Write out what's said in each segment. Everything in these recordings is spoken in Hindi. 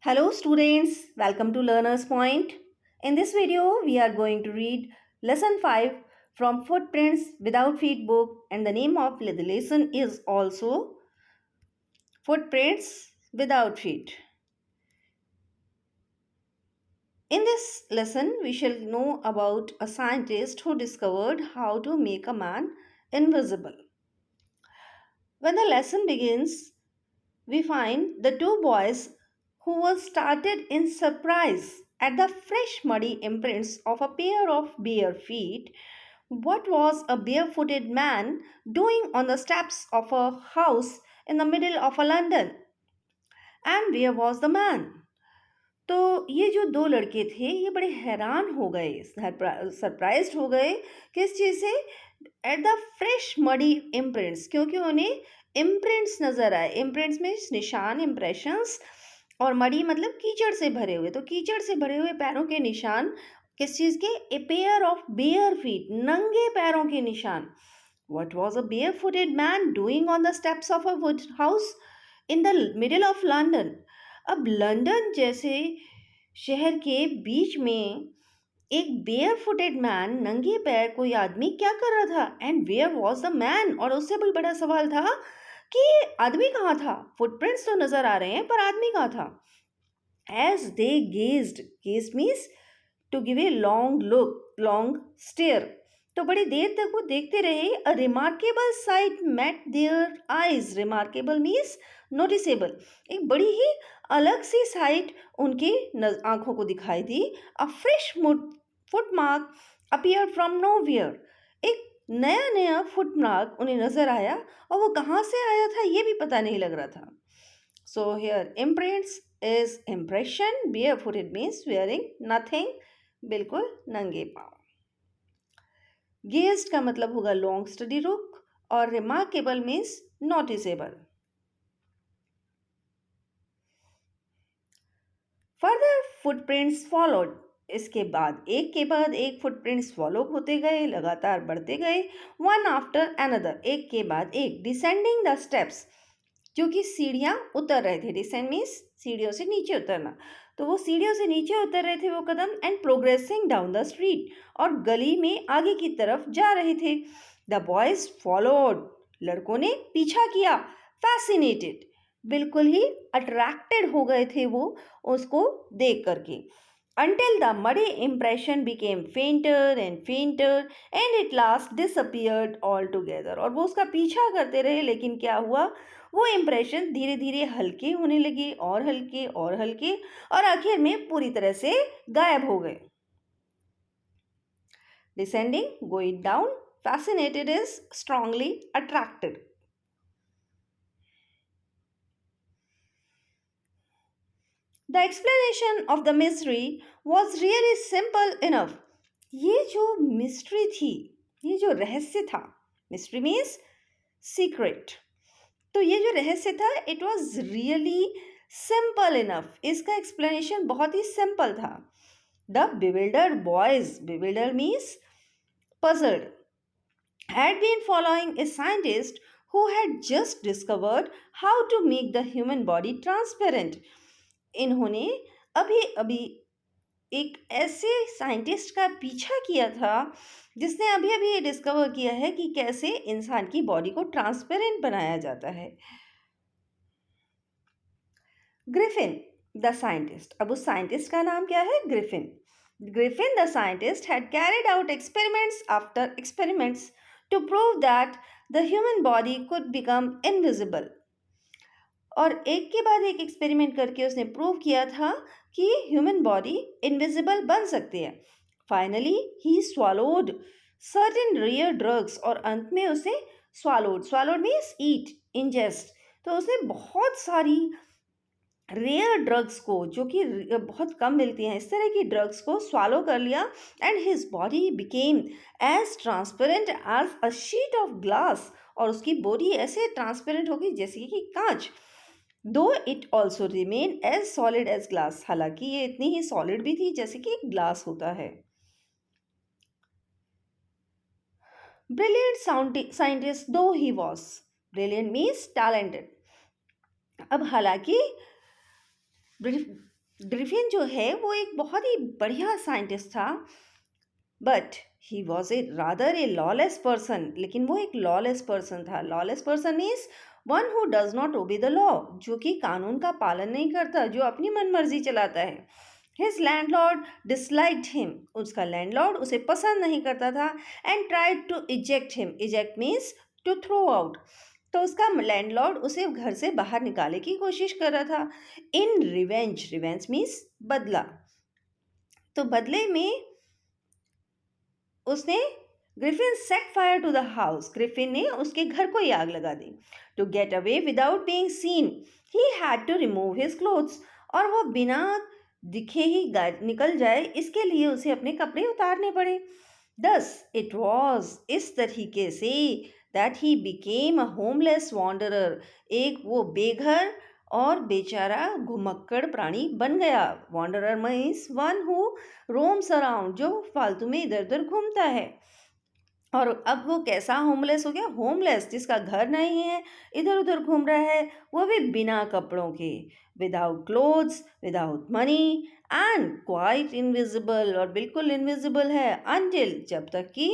Hello students, welcome to Learner's Point. In this video, we are going to read lesson 5 from Footprints Without Feet book, and the name of the lesson is also Footprints Without Feet. In this lesson, we shall know about a scientist who discovered how to make a man invisible. When the lesson begins, we find the two boys who were started in surprise at the fresh muddy imprints of a pair of bare feet. What was a barefooted man doing on the steps of a house in the middle of a London? And where was the man? तो ये जो दो लड़के थे ये बड़े हैरान हो गए, सरप्राइज्ड हो गए किस चीज़ से? At the fresh muddy imprints, क्योंकि उन्हें इम्प्रिंट्स नज़र आए. इम्प्रिंट्स में निशान, इम्प्रेशंस, और मडी मतलब कीचड़ से भरे हुए. तो कीचड़ से भरे हुए पैरों के निशान किस चीज़ के? A pair of bare feet, नंगे पैरों के निशान. What was a bare footed man doing on the steps of a wood house in the middle of London? अब लंदन जैसे शहर के बीच में एक बेयर फुटेड मैन, नंगे पैर कोई आदमी क्या कर रहा था? And where was the man? और उससे भी बड़ा सवाल था कि आदमी कहाँ था? फुटप्रिंट्स तो नजर आ रहे हैं पर आदमी कहाँ था? As they gazed means to give a long look, long stare. तो बड़ी देर तक वो देखते रहे. A remarkable sight met their eyes. Remarkable means noticeable. एक बड़ी ही अलग सी साइट उनकी आंखों को दिखाई दी. A fresh footmark appear from nowhere. एक नया नया फुटमार्क उन्हें नजर आया, और वो कहाँ से आया था ये भी पता नहीं लग रहा था. So here imprints is impression. Bare footed means wearing nothing, बिल्कुल नंगे पाँव. गेज्ड का मतलब होगा लॉन्ग स्टडी रुक, और remarkable means noticeable. Further footprints followed. इसके बाद एक के बाद एक फुटप्रिंट्स फॉलो होते गए, लगातार बढ़ते गए. वन आफ्टर अनदर, एक के बाद एक. डिसेंडिंग द स्टेप्स, क्योंकि सीढ़ियाँ उतर रहे थे. डिसेंड मीन्स सीढ़ियों से नीचे उतरना. तो वो सीढ़ियों से नीचे उतर रहे थे वो कदम. And progressing down the street, और गली में आगे की तरफ जा रहे थे. The boys followed. लड़कों ने पीछा किया. फैसिनेटेड, बिल्कुल ही अट्रैक्टेड हो गए थे वो उसको देख करके. Until the muddy impression became fainter and fainter and at last disappeared altogether. और वो उसका पीछा करते रहे, लेकिन क्या हुआ? वो इम्प्रेशन धीरे धीरे हल्के होने लगे, और हल्के और हल्के, और आखिर में पूरी तरह से गायब हो गए. Descending, going down. Fascinated is strongly attracted. The explanation of the mystery was really simple enough. ये जो मिस्ट्री थी, ये जो रहस्य था, मिस्ट्री मीन्स सीक्रेट, तो ये जो रहस्य था it was really simple enough. इसका एक्सप्लेनेशन बहुत ही सिंपल था. The bewildered boys, bewilder means puzzled, had been following a scientist who had just discovered how to make the human body transparent. इन्होंने अभी अभी एक ऐसे साइंटिस्ट का पीछा किया था जिसने अभी अभी ये डिस्कवर किया है कि कैसे इंसान की बॉडी को ट्रांसपेरेंट बनाया जाता है. Griffin the scientist. अब उस साइंटिस्ट का नाम क्या है? Griffin. Griffin the scientist had carried out experiments after experiments to prove that the human body could become invisible. और एक के बाद एक एक्सपेरिमेंट करके उसने प्रूव किया था कि ह्यूमन बॉडी इनविजिबल बन सकती है. Finally he swallowed certain rare drugs, और अंत में उसने स्वॉलोड मीन्स ईट, इंजेस्ट. तो उसने बहुत सारी रेयर ड्रग्स को, जो कि बहुत कम मिलती हैं, इस तरह की ड्रग्स को स्वालो कर लिया. And his body became as transparent as a sheet of glass. और उसकी बॉडी ऐसे ट्रांसपेरेंट होगी जैसे कि कांच. Though it also remain as solid as glass. हालांकि ये इतनी ही सॉलिड भी थी जैसे कि ग्लास होता है. ब्रिलियंट साइंटिस्ट दो he was. Brilliant means talented. अब हालांकि ग्रिफिन जो है वो एक बहुत ही बढ़िया साइंटिस्ट था, but he was a rather A lawless person. लेकिन वो एक लॉलेस पर्सन था। Lawless person is one who does not obey the law, जो कि कानून का पालन नहीं करता, जो अपनी मनमर्जी चलाता है। हिज लैंडलॉर्ड डिसलाइक्ड हिम, उसका लैंडलॉर्ड उसे पसंद नहीं करता था। And tried to eject him, eject means to throw out. तो उसका लैंडलॉर्ड उसे घर से बाहर निकालने की कोशिश कर रहा था। इन रिवेंज, रिवेंज मीन्स बदला। तो बदले में उसने Griffin set fire to the house, Griffin ने उसके घर को ही आग लगा दी। To get away without being seen he had to remove his clothes, और वो बिना दिखे ही निकल जाए इसके लिए उसे अपने कपड़े उतारने पड़े। दस इट वॉज इस तरीके say that he became a homeless wanderer, एक वो बेघर और बेचारा घुमक्कड़ प्राणी बन गया। Wanderer means one who roams around, जो फालतू में इधर उधर घूमता है। और अब वो कैसा होमलेस हो गया? होमलेस, जिसका घर नहीं है, इधर उधर घूम रहा है, वो भी बिना कपड़ों के, without clothes, without money, and quite invisible, और बिल्कुल इनविजिबल है, अनटिल, जब तक कि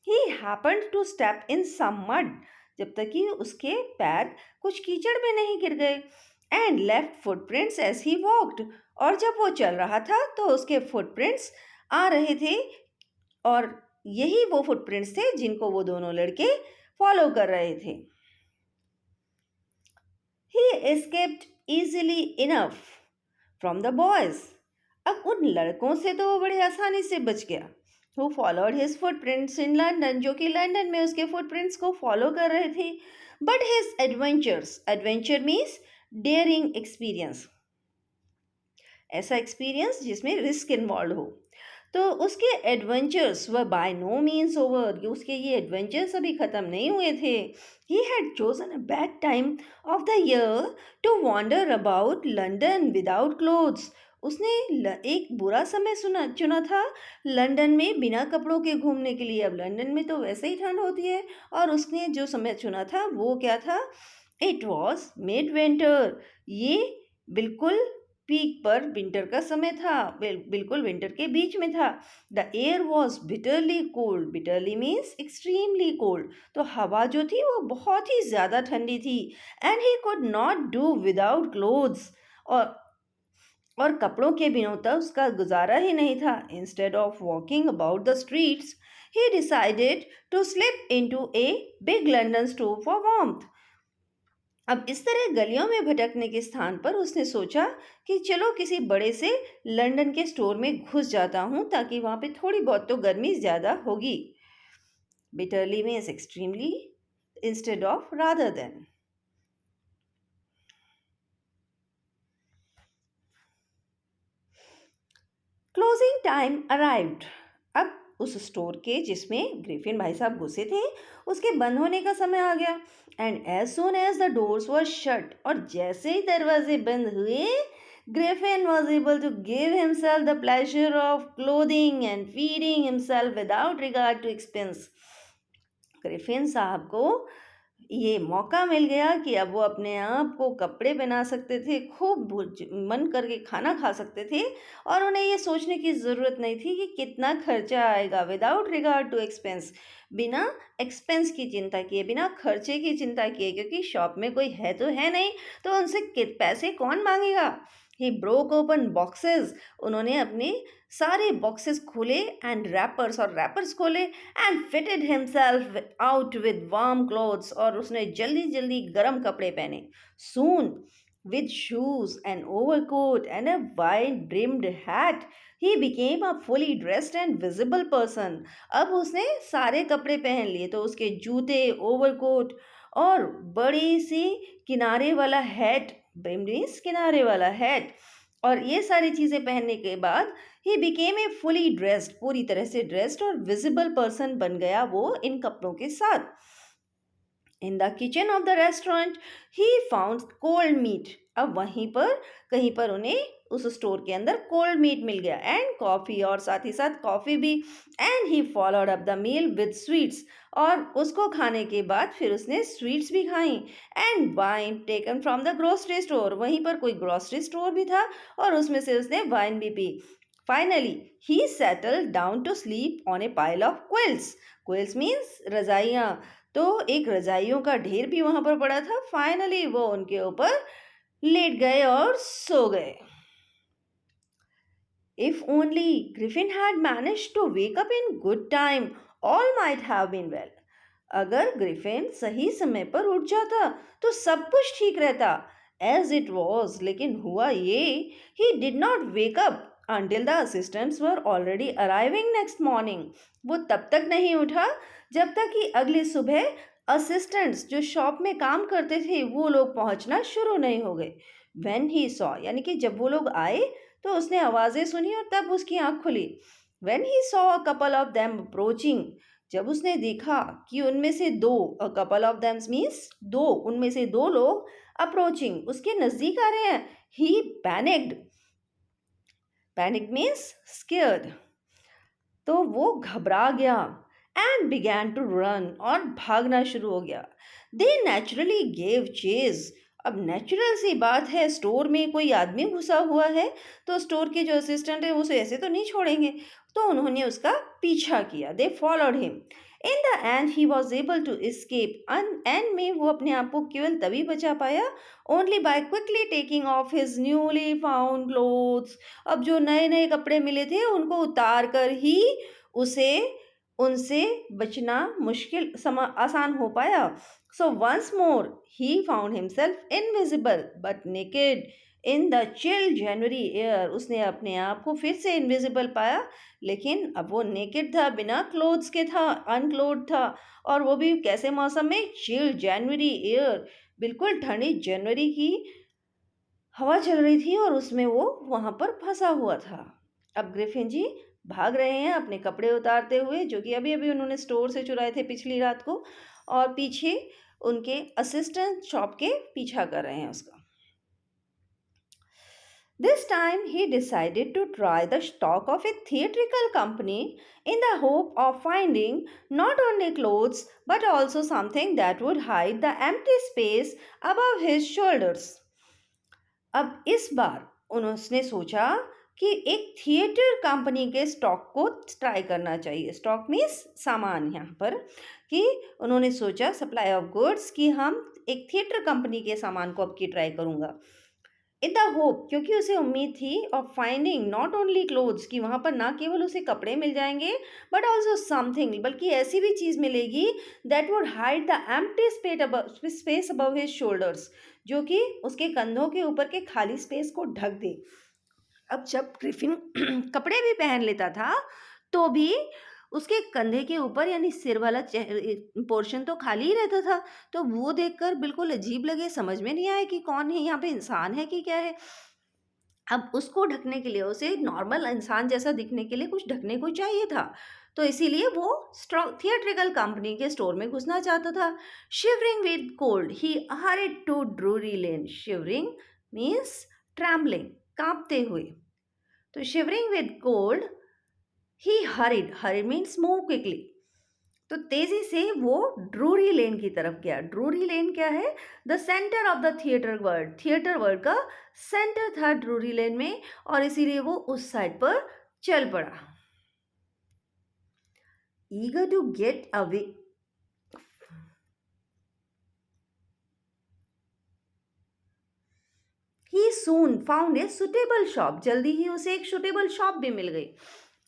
he happened to step in some mud, जब तक कि उसके पैर कुछ कीचड़ में नहीं गिर गए। And left footprints as he walked, और जब वो चल रहा था तो उसके फुटप्रिंट्स आ रहे थे, और यही वो फुटप्रिंट्स थे जिनको वो दोनों लड़के फॉलो कर रहे थे। He escaped easily enough from the boys, अब उन लड़कों से तो वो बड़े आसानी से बच गया। Who followed his footprints in London, जो कि लंदन में उसके फुटप्रिंट्स को फॉलो कर रहे थे। But his adventures, adventure means daring experience, ऐसा एक्सपीरियंस जिसमें रिस्क इन्वॉल्व हो। तो उसके एडवेंचर्स व बाय नो मीन्स ओवर, उसके ये एडवेंचर्स अभी ख़त्म नहीं हुए थे। He had chosen a bad time of the year to wander about London without clothes, उसने एक बुरा समय चुना था लंदन में बिना कपड़ों के घूमने के लिए। अब लंदन में तो वैसे ही ठंड होती है, और उसने जो समय चुना था वो क्या था? इट वॉज मिड विंटर, ये बिल्कुल पीक पर विंटर का समय था, बिल्कुल विंटर के बीच में था। The air was bitterly cold, bitterly means extremely cold, तो हवा जो थी वो बहुत ही ज़्यादा ठंडी थी। And he could not do without clothes, और कपड़ों के बिना तो उसका गुजारा ही नहीं था। Instead of walking about the streets he decided to slip into a big London store for warmth, अब इस तरह गलियों में भटकने के स्थान पर उसने सोचा कि चलो किसी बड़े से लंदन के स्टोर में घुस जाता हूँ, ताकि वहाँ पे थोड़ी बहुत तो गर्मी ज़्यादा होगी। Bitterly means extremely, instead of rather than. Closing time arrived, अब उस स्टोर के जिसमें ग्रिफिन भाई साहब घुसे थे उसके बंद होने का समय आ गया। And as soon as the doors were shut, और जैसे ही दरवाजे बंद हुए, Griffin was able to give himself the pleasure of clothing and feeding himself without regard to expense. Griffin साहब को ये मौका मिल गया कि अब वो अपने आप को कपड़े पहना सकते थे, खूब मन करके खाना खा सकते थे, और उन्हें ये सोचने की ज़रूरत नहीं थी कि कितना खर्चा आएगा, विदाउट रिगार्ड टू एक्सपेंस, बिना एक्सपेंस की चिंता किए, बिना खर्चे की चिंता किए, क्योंकि शॉप में कोई है तो है नहीं, तो उनसे पैसे कौन मांगेगा। ही ब्रोक ओपन बॉक्सेस, उन्होंने अपने सारे बॉक्सेस खोले, एंड रैपर्स, और रैपर्स खोले, and fitted himself out with warm clothes, और उसने जल्दी जल्दी गर्म कपड़े पहने। Soon with shoes and overcoat and a wide brimmed hat he became a fully dressed and visible person, अब उसने सारे कपड़े पहन लिए, तो उसके जूते, ओवरकोट, और बड़ी सी किनारे वाला हैट, ब्रिम्ड मीन्स किनारे वाला हैट, और ये सारी चीज़ें पहनने के बाद he became a fully dressed, पूरी तरह से ड्रेस्ड और विजिबल पर्सन बन गया वो इन कपड़ों के साथ। In the kitchen of the restaurant he found cold meat, अब वहीं पर कहीं पर उन्हें उस स्टोर के अंदर कोल्ड मीट मिल गया एंड कॉफ़ी, और साथ ही साथ कॉफ़ी भी। And he followed up the meal with sweets, और उसको खाने के बाद फिर उसने स्वीट्स भी खाई। And wine taken from the grocery store, वहीं पर कोई ग्रोसरी स्टोर भी था और उसमें से उसने वाइन भी पी। Finally he settled down to sleep on a pile of quilts. Quilts means रजाइयाँ, तो एक रजाइयों का ढेर भी वहां पर पड़ा था। फाइनली वो उनके ऊपर लेट गए और सो गए। If only Griffin had managed to wake up in good time, all might have been well. अगर ग्रिफिन सही समय पर उठ जाता तो सब कुछ ठीक रहता। एज इट वॉज, लेकिन हुआ ये, he did not wake up until the assistants were already arriving next morning. वो तब तक नहीं उठा जब तक कि अगली सुबह असिस्टेंट्स जो शॉप में काम करते थे वो लोग पहुंचना शुरू नहीं हो गए। When he saw, यानी कि जब वो लोग आए तो उसने आवाजें सुनी और तब उसकी आंख खुली। When he saw a couple of them approaching, जब उसने देखा कि उनमें से दो, a couple of them means दो, उनमें से दो लोग approaching, उसके नजदीक आ रहे हैं, he panicked. Panic means scared. तो वो घबरा गया एंड बिगैन टू रन, और भागना शुरू हो गया। दे नेचुरली गेव चेज। अब नेचुरल सी बात है, स्टोर में कोई आदमी घुसा हुआ है तो स्टोर के जो असिस्टेंट है उसे ऐसे तो नहीं छोड़ेंगे, तो उन्होंने उसका पीछा किया। They followed him. In the end he was able to escape. End में वो अपने आप को केवल तभी बचा पाया, only by quickly taking off his newly found clothes. अब जो नए नए कपड़े मिले थे उनको उतार कर ही उसे उनसे बचना आसान हो पाया। So once more he found himself invisible but naked in the chill January air. उसने अपने आप को फिर से इनविजिबल पाया, लेकिन अब वो नेकेड था, बिना क्लोथ्स के था, अनक्लोथ था, और वो भी कैसे मौसम में? चिल जनवरी एयर, बिल्कुल ठंडी जनवरी की हवा चल रही थी और उसमें वो वहां पर फंसा हुआ था। अब ग्रिफिन जी भाग रहे हैं अपने कपड़े उतारते हुए, जो कि अभी अभी उन्होंने स्टोर से चुराए थे पिछली रात को, और पीछे उनके असिस्टेंट शॉप के पीछा कर रहे हैं उसका। This time he decided to try the stock of a theatrical company in the hope of finding not only clothes but also something that would hide the empty space above his shoulders. अब इस बार उन्होंने सोचा कि एक थिएटर कंपनी के स्टॉक को ट्राई करना चाहिए। स्टॉक मीन्स सामान यहाँ पर, कि उन्होंने सोचा सप्लाई ऑफ गुड्स, कि हम एक थिएटर कंपनी के सामान को अब की ट्राई करूँगा। इन द होप, क्योंकि उसे उम्मीद थी, of finding not only clothes, कि वहाँ पर ना केवल उसे कपड़े मिल जाएंगे बट ऑल्सो समथिंग, बल्कि ऐसी भी चीज़ मिलेगी that would hide the empty space above his shoulders, जो कि उसके कंधों के ऊपर के खाली स्पेस को ढक दे। अब जब ग्रिफिन कपड़े भी पहन लेता था तो भी उसके कंधे के ऊपर यानी सिर वाला पोर्शन तो खाली ही रहता था, तो वो देखकर बिल्कुल अजीब लगे, समझ में नहीं आया कि कौन है यहाँ पे, इंसान है कि क्या है। अब उसको ढकने के लिए, उसे नॉर्मल इंसान जैसा दिखने के लिए कुछ ढकने को चाहिए था, तो इसीलिए वो थिएट्रिकल कंपनी के स्टोर में घुसना चाहता था। Shivering with cold he hurried to Drury Lane. Shivering means trembling, कांपते हुए, तो shivering with cold he hurried means move quickly, तो तेजी से वो ड्रूरी लेन की तरफ गया। ड्रूरी लेन क्या है? The centre of the theatre world, theatre world का सेंटर था ड्रूरी लेन में, और इसीलिए वो उस साइड पर चल पड़ा। Eager to get away, he soon found a suitable shop. जल्दी ही उसे एक सुटेबल शॉप भी मिल गई।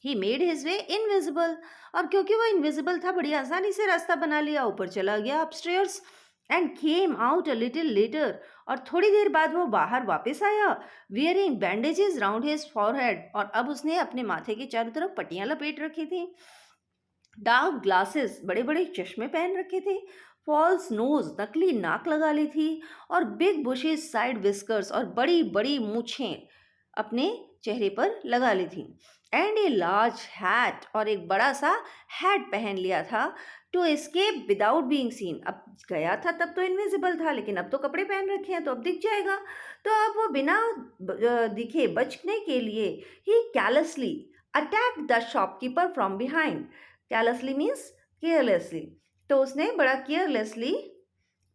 He made his way invisible, और क्योंकि वो इनविजिबल था बड़ी आसानी से रास्ता बना लिया, ऊपर चला गया upstairs and came out a little letter, और थोड़ी देर बाद वो बाहर वापस आया, wearing bandages round his forehead, और अब उसने अपने माथे के चारों तरफ पट्टियां लपेट रखी थी। डार्क ग्लासेस, बड़े बड़े चश्मे पहन रखे थे, फॉल्स नोज, नकली नाक लगा ली थी, और बिग बुशेस साइड विस्कर्स, और बड़ी बड़ी मूछें अपने चेहरे पर लगा ली थी। एंड ए लार्ज हैट, और एक बड़ा सा हैट पहन लिया था, to escape without being seen. अब गया था तब तो इनविजिबल था, लेकिन अब तो कपड़े पहन रखे हैं तो अब दिख जाएगा। तो अब वो बिना दिखे बचने के लिए he callously attack the shopkeeper from behind. Callously means carelessly. तो उसने बड़ा केयरलेसली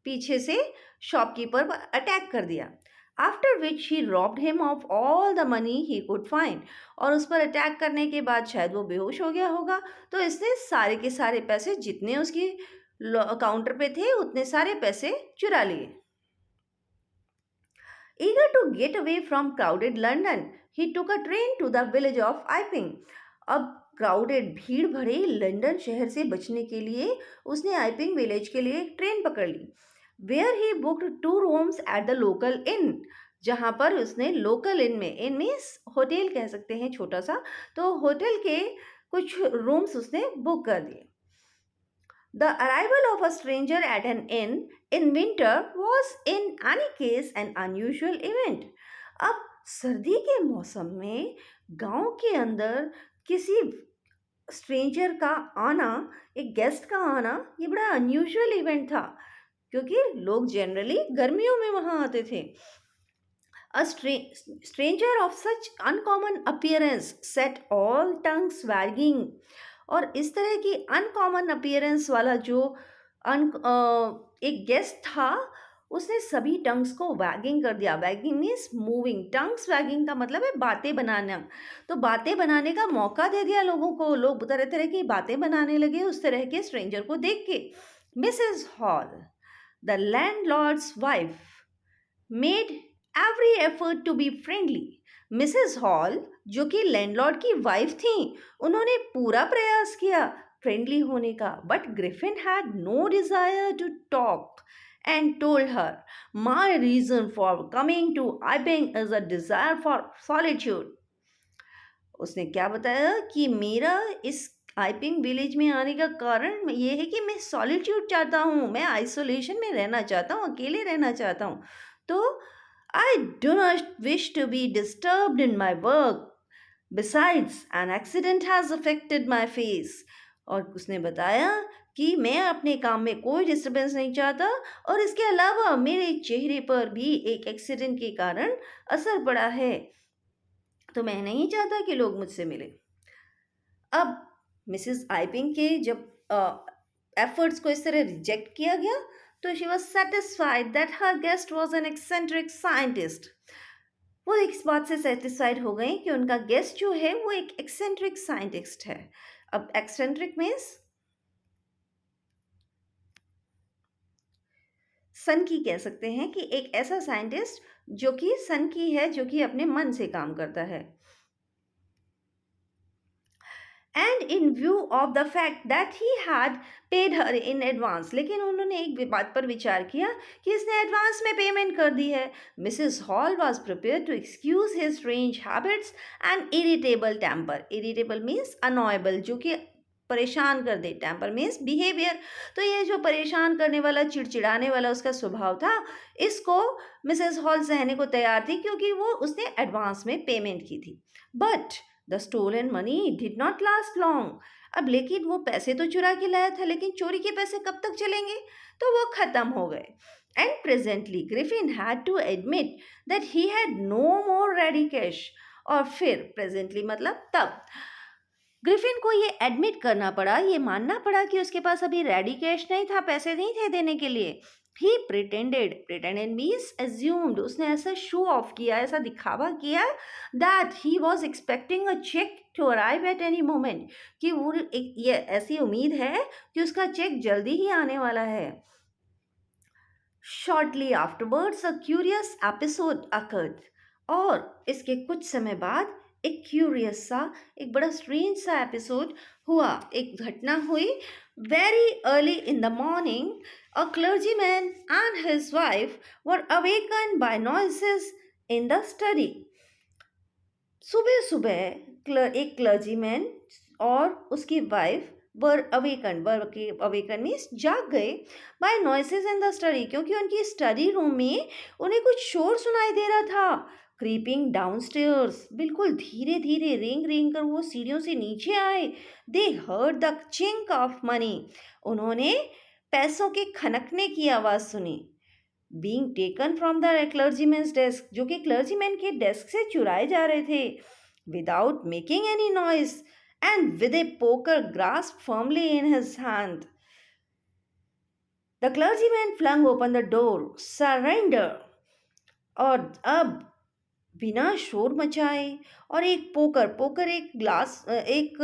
पीछे से शॉपकीपर पर अटैक कर दिया। After which he robbed him of all the money he could find. और उस पर अटैक करने के बाद शायद वो बेहोश हो गया होगा, तो इसने सारे के सारे पैसे जितने उसकी काउंटर पे थे उतने सारे पैसे चुरा लिए। Eager to get away from crowded London, he took a train to the village of Iping. अब क्राउडेड भीड़ भरे लंदन शहर से बचने के लिए उसने आइपिंग विलेज के लिए एक ट्रेन पकड़ ली। Where he booked 2 rooms at the local inn, जहाँ पर उसने लोकल इन में, इन मीन्स होटल कह सकते हैं छोटा सा, तो होटल के कुछ रूम्स उसने बुक कर दिए। The arrival of a stranger at an inn in winter was in any case an unusual event. अब सर्दी के मौसम में गांव के अंदर किसी स्ट्रेंजर का आना, एक गेस्ट का आना, ये बड़ा अनयूजुअल इवेंट था, क्योंकि लोग जनरली गर्मियों में वहां आते थे। A stranger of such uncommon appearance set all tongues wagging. और इस तरह की अनकॉमन अपीयरेंस वाला जो एक गेस्ट था, उसने सभी टंग्स को वैगिंग कर दिया। Waging means moving, tongues waging का मतलब है बातें बनाना। तो बातें बनाने का मौका दे दिया लोगों को, लोग तरह तरह की बातें बनाने लगे उस तरह के स्ट्रेंजर को देख के। Mrs Hall, the landlord's wife, made every effort to be friendly. Mrs Hall, जो कि लैंडलॉर्ड की वाइफ थी, उन्होंने पूरा प्रयास किया फ्रेंडली होने का, but Griffin had no desire to talk and told her, my reason for coming to Iping is a desire for solitude. उसने क्या बताया कि मेरा इस आइपिंग विलेज में आने का कारण ये है कि मैं सॉलिट्यूड चाहता हूँ, मैं आइसोलेशन में रहना चाहता हूँ, अकेले रहना चाहता हूँ। तो I do not wish to be disturbed in my work. Besides, an accident has affected my face. और उसने बताया कि मैं अपने काम में कोई डिस्टर्बेंस नहीं चाहता, और इसके अलावा मेरे चेहरे पर भी एक एक्सीडेंट के कारण असर पड़ा है, तो मैं नहीं चाहता कि लोग मुझसे मिले। अब मिसेस आइपिंग के जब एफर्ट्स को इस तरह रिजेक्ट किया गया, तो she was satisfied that her guest was an eccentric scientist. वो इस बात से सेटिस्फाइड हो गई कि उनका गेस्ट जो है वो एक एक्सेंट्रिक साइंटिस्ट है। अब एक्सेंट्रिक मीन्स सन की कह सकते हैं, कि एक ऐसा साइंटिस्ट जो कि सन की है, जो कि अपने मन से काम करता है। And in view of the fact that he had paid her in advance, लेकिन उन्होंने एक बात पर विचार किया कि इसने एडवांस में पेमेंट कर दी है। Mrs Hall was prepare to excuse his strange habits and irritable temper. Irritable means annoyable, जो कि परेशान कर दे, टेम्पर मीन्स बिहेवियर। तो ये जो परेशान करने वाला, चिड़चिड़ाने वाला उसका स्वभाव था, इसको मिसेस हॉल सहने को तैयार थी, क्योंकि वो उसने एडवांस में पेमेंट की थी। But the stolen money did not last long. अब लेकिन वो पैसे तो चुरा के लाया था, लेकिन चोरी के पैसे कब तक चलेंगे, तो वो खत्म हो गए। And presently Griffin had to admit that he had no more ready cash. और फिर प्रेजेंटली मतलब तब ग्रिफिन को ये एडमिट करना पड़ा, ये मानना पड़ा कि उसके पास अभी रेडी कैश नहीं था, पैसे नहीं थे देने के लिए। He pretended means assumed, उसने ऐसा शो ऑफ किया, ऐसा दिखावा किया that he was expecting a check to arrive at any moment, कि वो ये ऐसी उम्मीद है कि उसका चेक जल्दी ही आने वाला है। Shortly afterwards a curious episode occurred, और इसके कुछ समय बाद एक क्यूरियस सा, एक बड़ा स्ट्रेंज सा एपिसोड हुआ, एक घटना हुई। Very early in the morning a clergyman and his wife were awakened by noises in the study. सुबह सुबह एक क्लर्जीमैन और उसकी वाइफ वर अवेकन मीन्स जाग गए, by noises in the study, क्योंकि उनकी स्टडी रूम में उन्हें कुछ शोर सुनाई दे रहा था। क्रीपिंग डाउनस्टेयर्स, बिल्कुल धीरे धीरे रेंग रेंग कर वो सीढ़ियों से नीचे आए। They heard the chink of money, उन्होंने पैसों के खनकने की आवाज सुनी। Being taken from the clergyman's desk, जो कि क्लर्जीमैन के डेस्क से चुराए जा रहे थे। Without making any noise and with a poker grasp firmly in his hand, the clergyman flung open the door, surrender. और अब बिना शोर मचाए, और एक पोकर पोकर एक ग्लास एक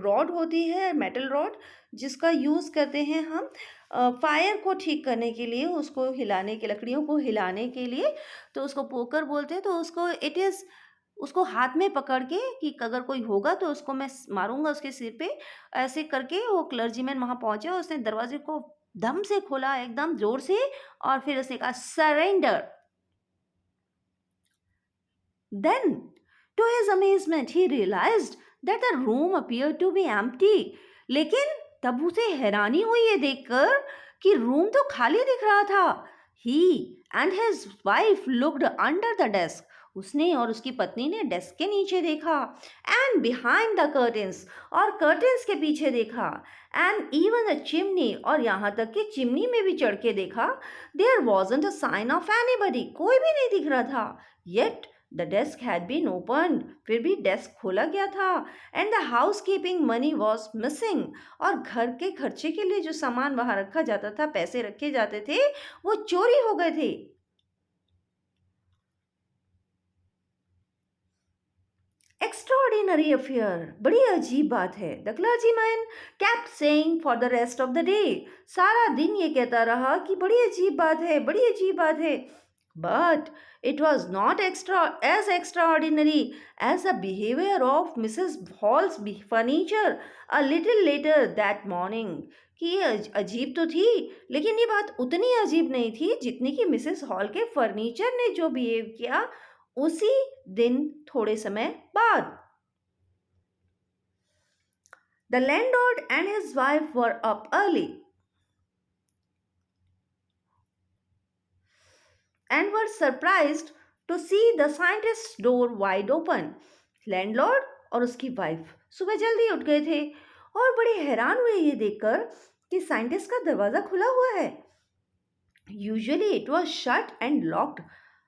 रॉड होती है, मेटल रॉड, जिसका यूज़ करते हैं हम फायर को ठीक करने के लिए, उसको हिलाने के, लकड़ियों को हिलाने के लिए, तो उसको पोकर बोलते हैं। तो उसको इट इज़ उसको हाथ में पकड़ के कि अगर कोई होगा तो उसको मैं मारूंगा उसके सिर पे, ऐसे करके वो क्लर्जीमैन वहां पहुंचा, उसने दरवाजे को दम से खोला, एकदम जोर से, और फिर उसने कहा surrender. Then, to his amazement, he realized that the room appeared to be empty. लेकिन तब उसे हैरानी हुई ये देखकर कि रूम तो खाली दिख रहा था। He and his wife looked under the desk. उसने और उसकी पत्नी ने डेस्क के नीचे देखा, and behind the curtains, और कर्टेन्स के पीछे देखा, and even the chimney, और यहाँ तक कि चिमनी में भी चढ़ के देखा। There wasn't a sign of anybody, कोई भी नहीं दिख रहा था। Yet the desk had been opened, फिर भी डेस्क खोला गया था। And the housekeeping money was missing, और घर के खर्चे के लिए जो सामान वहां रखा जाता था, पैसे रखे जाते थे, वो चोरी हो गए थे। एक्स्ट्राऑर्डिनरी अफेयर, बड़ी अजीब बात है। The clergyman kept saying for the rest of the day, सारा दिन ये कहता रहा कि बड़ी अजीब बात है, बड़ी अजीब बात है। But it was not as extraordinary as the behavior of Mrs. Hall's furniture a little later that morning. कि ये अजीब तो थी, लेकिन ये बात उतनी अजीब नहीं थी जितनी कि मिसेस हॉल के फर्नीचर ने जो बिहेव किया उसी दिन थोड़े समय बाद। The landlord and his wife were up early and were surprised to see the scientist's door wide open. Landlord और उसकी वाइफ सुबह जल्दी उठ गए थे और बड़े हैरान हुए ये देखकर कि साइंटिस्ट का दरवाजा खुला हुआ है। Usually it was shut and locked,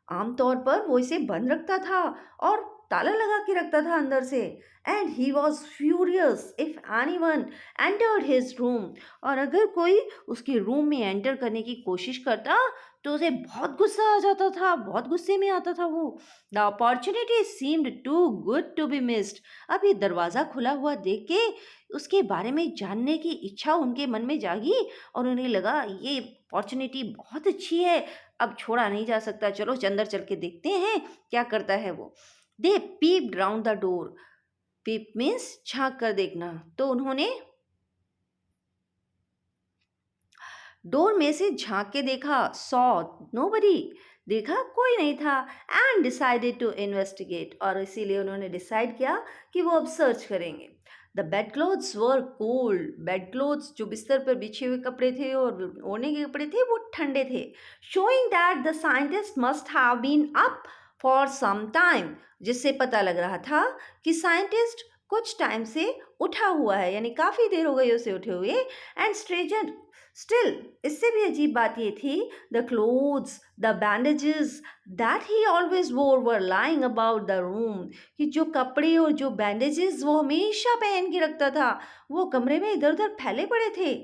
आमतौर पर वो इसे बंद रखता था और ताला लगा के रखता था अंदर से। And he was furious if anyone entered his room, और अगर कोई उसके रूम में एंटर करने की कोशिश करता तो उसे बहुत गुस्सा आ जाता था, बहुत गुस्से में आता था वो। The opportunity seemed too good to be missed, अब ये दरवाज़ा खुला हुआ देख के उसके बारे में जानने की इच्छा उनके मन में जागी, और उन्हें लगा ये अपॉर्चुनिटी बहुत अच्छी है, अब छोड़ा नहीं जा सकता, चलो अंदर चल के देखते हैं क्या करता है वो। They peeped round the door, peep means झांक कर देखना, तो उन्होंने डोर में से झांक के देखा, सॉ नोबडी, देखा कोई नहीं था। एंड डिसाइडेड टू इन्वेस्टिगेट, और इसीलिए उन्होंने डिसाइड किया कि वो अब सर्च करेंगे। The bed clothes were cold, bed clothes जो बिस्तर पर बिछे हुए कपड़े थे और ओढ़ने के कपड़े थे वो ठंडे थे। Showing that the scientist must have been up for some time, जिससे पता लग रहा था कि साइंटिस्ट कुछ टाइम से उठा हुआ है, यानी काफ़ी देर हो गई उसे उठे हुए। एंड स्ट्रेंजर स्टिल, इससे भी अजीब बात ये थी, the clothes the bandages that he always wore were lying about the room, कि जो कपड़े और जो बैंडेजेस वो हमेशा पहन के रखता था वो कमरे में इधर उधर फैले पड़े थे।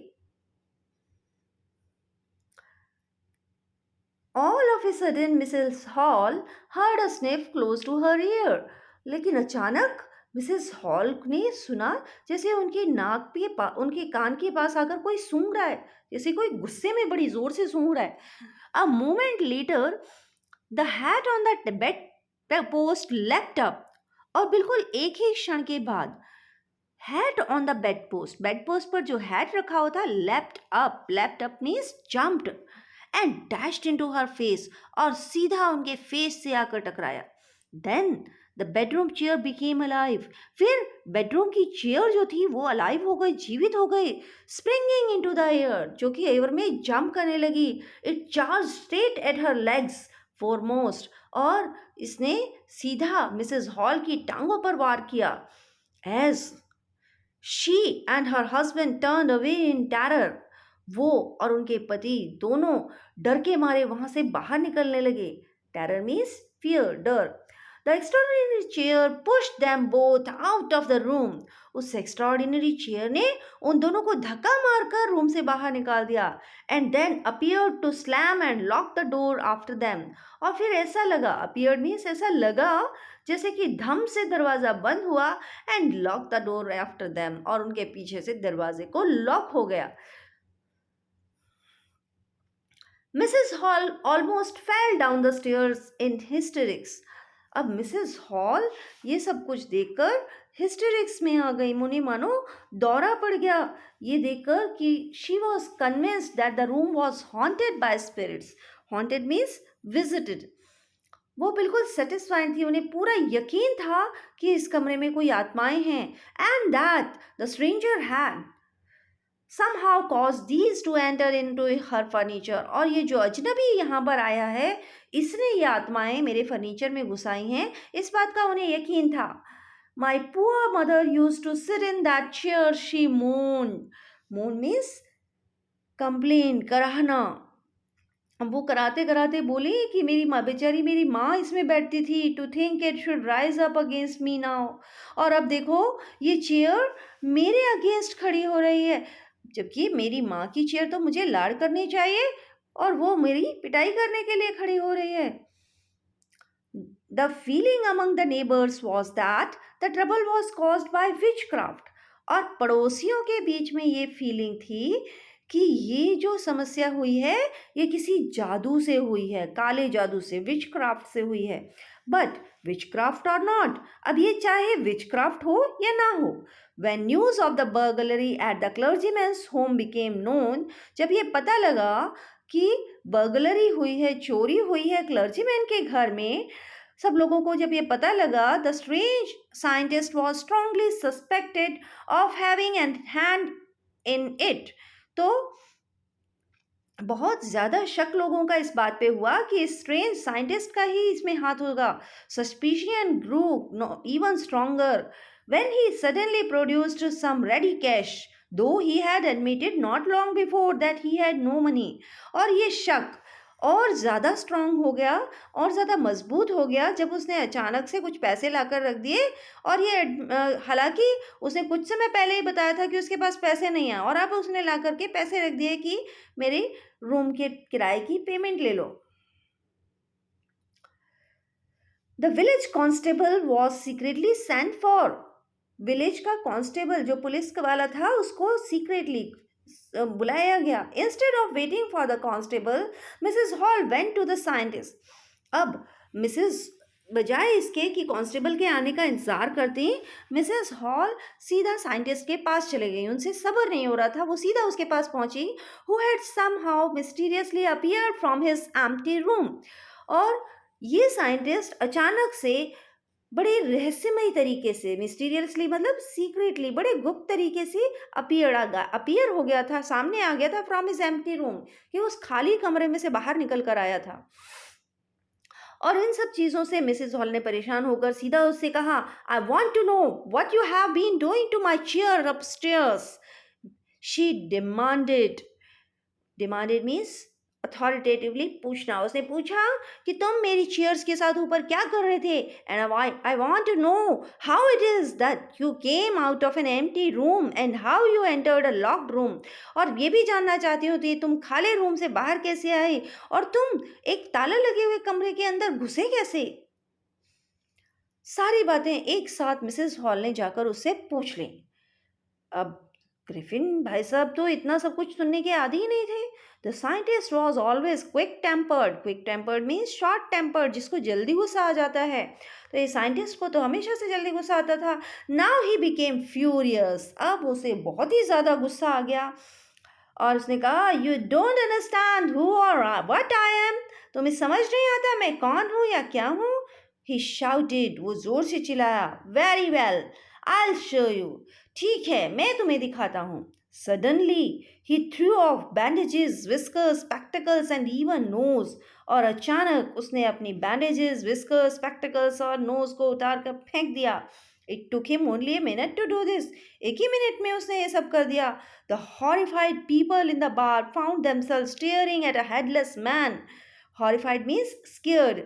All of a sudden Mrs Hall heard a sniff close to her ear, लेकिन अचानक मिसेस हॉल ने सुना जैसे उनकी नाक पे उनके कान के पास आकर कोई सूंघ रहा है, जैसे कोई गुस्से में बड़ी जोर से सूंघ रहा है। A moment later the hat on the bed post leapt up, और बिल्कुल एक ही क्षण के बाद hat on the bed post पर जो हैट रखा हुआ था leapt up means jumped and dashed into her face, और सीधा उनके फेस से आकर टकराया। Then the bedroom chair became alive, फिर बेडरूम की चेयर जो थी वो अलाइव हो गई, जीवित हो गई। स्प्रिंगिंग इनटू द एयर, जो कि एयर में जंप करने लगी। It charge straight at her legs foremost, और इसने सीधा मिसेस हॉल की टांगों पर वार किया। As she and her husband turn away in terror, वो और उनके पति दोनों डर के मारे वहां से बाहर निकलने लगे। टेरर मीन्स फियर, डर। The extraordinary chair pushed them both out of the room. उस एक्स्ट्रॉर्डिनरी चेयर ने उन दोनों को धक्का मारकर रूम से बाहर निकाल दिया। And then appeared to slam and lock the door after them. और फिर ऐसा लगा, अपीयर्ड मीन्स ऐसा लगा जैसे कि धम से दरवाजा बंद हुआ, and lock the door after them, और उनके पीछे से दरवाजे को लॉक हो गया। Mrs hall almost fell down the stairs in hysterics. अब मिसेस हॉल ये सब कुछ देखकर हिस्टेरिक्स में आ गई, मुने मानो दौरा पड़ गया ये देखकर कि she was convinced that the room was haunted by spirits. Haunted means visited. वो बिल्कुल सेटिस्फाइड थी, उन्हें पूरा यकीन था कि इस कमरे में कोई आत्माएं हैं, and that the stranger had somehow caused these to enter into her furniture। और ये जो अजनबी यहाँ पर आया है, इसने ये आत्माएं मेरे फर्नीचर में घुसाई हैं, इस बात का उन्हें यकीन था। My poor mother used to sit in that chair, she moaned। moan means complain, कराहना। अब वो कराते कराते बोली कि मेरी माँ, बेचारी मेरी माँ इसमें बैठती थी। To think it should rise up against me now. और अब देखो ये चेयर मेरे अगेंस्ट खड़ी हो रही है, जबकि मेरी माँ की चेयर तो मुझे लाड़ करनी चाहिए और वो मेरी पिटाई करने के लिए खड़ी हो रही है। The feeling among the neighbours was that the trouble was caused by witchcraft. और पड़ोसियों के बीच में ये फीलिंग थी कि ये जो समस्या हुई है ये किसी जादू से हुई है, काले जादू से, विचक्राफ्ट से हुई है। बट विचक्राफ्ट और नॉट, अब ये चाहे विचक्राफ्ट हो या ना हो, when news of the burglary at the clergyman's home became known, जब ये पता लगा कि बर्गलरी हुई है, चोरी हुई है क्लर्जीमैन के घर में, सब लोगों को जब ये पता लगा, the strange scientist was strongly suspected of having an hand in it. तो बहुत ज़्यादा शक लोगों का इस बात पे हुआ कि स्ट्रेंज साइंटिस्ट का ही इसमें हाथ होगा। Suspicion grew even stronger when he suddenly produced some ready cash, though he had admitted not long before that he had no money। और ये शक और ज़्यादा स्ट्रांग हो गया और ज़्यादा मजबूत हो गया जब उसने अचानक से कुछ पैसे लाकर रख दिए। और ये हालांकि उसने कुछ समय पहले ही बताया था कि उसके पास पैसे नहीं हैं, और अब उसने ला करके पैसे रख दिए कि मेरे रूम के किराए की पेमेंट ले लो। The village constable was secretly sent for. Village का कांस्टेबल जो पुलिस वाला था उसको सीक्रेटली बुलाया गया। Instead of waiting for the constable, Mrs Hall went to the scientist. अब मिसेस बजाय इसके कि कांस्टेबल के आने का इंतजार करती, मिसेस हॉल सीधा साइंटिस्ट के पास चले गई। उनसे सब्र नहीं हो रहा था, वो सीधा उसके पास पहुंची। Who had somehow mysteriously appeared from his empty room. और ये साइंटिस्ट अचानक से बड़े रहस्यमय तरीके से, मिस्टीरियसली मतलब सीक्रेटली, बड़े गुप्त तरीके से अपीयर हो गया था, सामने आ गया था फ्रॉम हिज एम्प्टी रूम, कि उस खाली कमरे में से बाहर निकल कर आया था। और इन सब चीज़ों से मिसेस हॉल ने परेशान होकर सीधा उससे कहा, I want to know what you have been doing to my chair upstairs. She demanded. Demanded means authoritatively पूछना। उसने पूछा कि तुम मेरी चेयर्स के साथ ऊपर क्या कर रहे थे। And I want to know how it is that you came out of an empty room and how you entered a locked room. और ये भी जानना चाहती हो कि तुम खाली रूम से बाहर कैसे आए और तुम एक ताला लगे हुए कमरे के अंदर घुसे कैसे। सारी बातें एक साथ मिसेस हॉल ने जाकर उससे पूछ ली। अब ग्रिफिन भाई साहब तो इतना सब कुछ सुनने के आदी ही नहीं थे। The scientist was always quick tempered. Quick tempered means short tempered, जिसको जल्दी गुस्सा आ जाता है। तो ये साइंटिस्ट को तो हमेशा से जल्दी गुस्सा आता था। Now he became furious. अब उसे बहुत ही ज़्यादा गुस्सा आ गया और उसने कहा, यू डोंट अंडरस्टैंड हु और व्हाट आई एम। तुम्हें समझ नहीं आता मैं कौन हूँ या क्या हूँ। ही शाउटेड। वो जोर से चिल्लाया, very well, I will show you. ठीक है, मैं तुम्हें दिखाता हूँ। Suddenly, he threw off bandages, whiskers, spectacles, and even nose. और अचानक उसने अपनी bandages, whiskers, spectacles और nose को उतार कर फेंक दिया. It took him only a minute to do this. एक ही मिनट में उसने ये सब कर दिया. The horrified people in the bar found themselves staring at a headless man. Horrified means scared.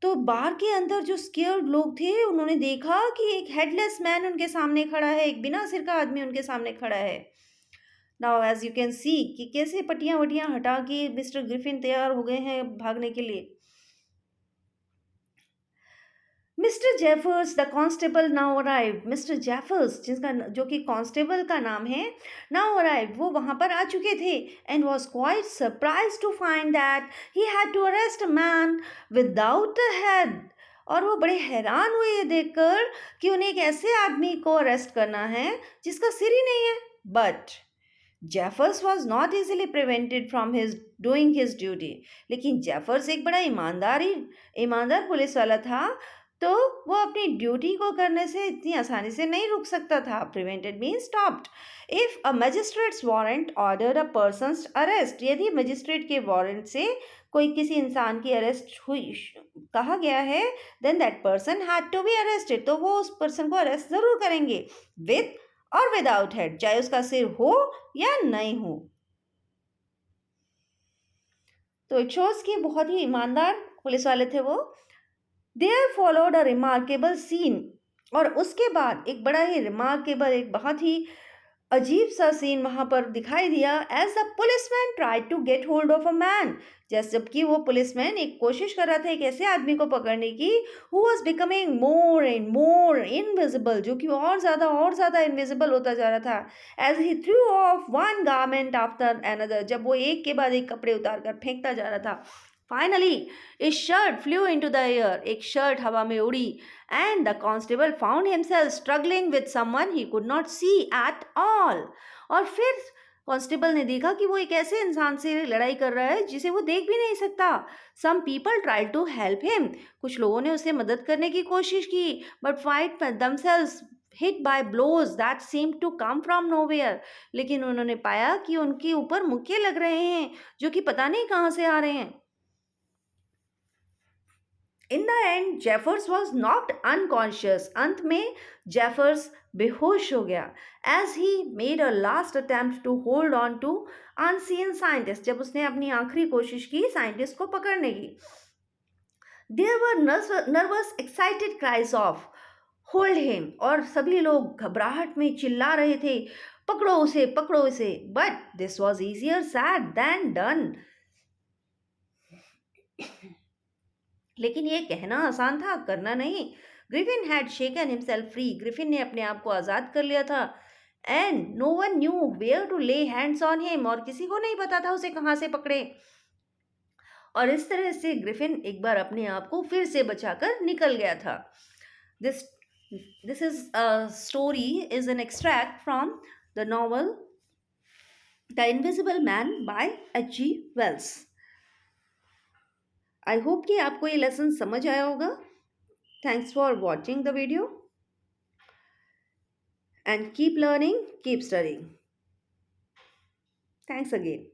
तो बार के अंदर जो स्केयर्ड लोग थे उन्होंने देखा कि एक हेडलेस मैन उनके सामने खड़ा है, एक बिना सिर का आदमी उनके सामने खड़ा है. Now as you can see कि कैसे पट्टियां वट्टियां हटा के मिस्टर ग्रिफिन तैयार हो गए हैं भागने के लिए. Mister Jeffers the constable now arrived. Mister Jeffers जिसका जो कि कांस्टेबल का नाम है, नाउ अराइव्ड, वो वहां पर आ चुके थे. And was quite surprise to find that he had to arrest a man without a head. और वो बड़े हैरान हुए ये देखकर कि उन्हें एक ऐसे आदमी को अरेस्ट करना है जिसका सिर ही नहीं है. But Jeffers was not easily prevented from his doing his duty. लेकिन जेफर्स एक बड़ा ईमानदार पुलिस वाला था, तो वो अपनी ड्यूटी को करने से इतनी आसानी से नहीं रुक सकता था. Prevented mean stopped. If a magistrates warrant order a persons arrest, यदि मजिस्ट्रेट के वारंट से कोई किसी इंसान की अरेस्ट हुई कहा गया है, then that person had to be arrested, तो वो उस पर्सन को अरेस्ट जरूर करेंगे, विथ और विदाउट हेड, चाहे उसका सिर हो या नहीं हो. तो इट शोज कि बहुत ही ईमानदार पुलिस वाले थे वो. There followed a remarkable scene. और उसके बाद एक बड़ा ही रिमार्केबल, एक बहुत ही अजीब सा सीन वहां पर दिखाई दिया. As the policeman try to get hold of a man, जैसे जबकि वो पुलिसमैन एक कोशिश कर रहा था एक ऐसे आदमी को पकड़ने की, who was becoming more and more invisible, जो कि और ज़्यादा इनविजिबल होता जा रहा था. As he threw off one garment after another, जब वो एक के बाद एक कपड़े उतार कर फेंकता जा रहा था. Finally a shirt flew into the air, एक शर्ट हवा में उड़ी. And the constable found himself struggling with someone he could not see at all. और फिर कांस्टेबल ने देखा कि वो एक ऐसे इंसान से लड़ाई कर रहा है जिसे वो देख भी नहीं सकता. Some people try to help him, कुछ लोगों ने उसे मदद करने की कोशिश की, but fight themselves hit by blows that seem to come from nowhere. लेकिन उन्होंने पाया कि उनके ऊपर मुक्के लग रहे हैं जो कि पता नहीं कहाँ से आ रहे हैं. In the end Jeffers was knocked unconscious. अंत में जेफर्स बेहोश हो गया. As he made a last attempt to hold on to unseen scientist, जब उसने अपनी आखिरी कोशिश की साइंटिस्ट को पकड़ने की. There were nervous excited cries of hold him, और सभी लोग घबराहट में चिल्ला रहे थे, पकड़ो उसे पकड़ो उसे. But this was easier said than done. लेकिन ये कहना आसान था, करना नहीं. Griffin had shaken himself free, Griffin ने अपने आप को आज़ाद कर लिया था. And no one knew where to lay hands on him, और किसी को नहीं पता था उसे कहाँ से पकड़े. और इस तरह से ग्रिफिन एक बार अपने आप को फिर से बचाकर निकल गया था. This this is a story is an extract from the novel the Invisible Man by H.G. Wells. I hope कि आपको ये लेसन समझ आया होगा. Thanks for watching the video and keep learning, keep studying. Thanks again.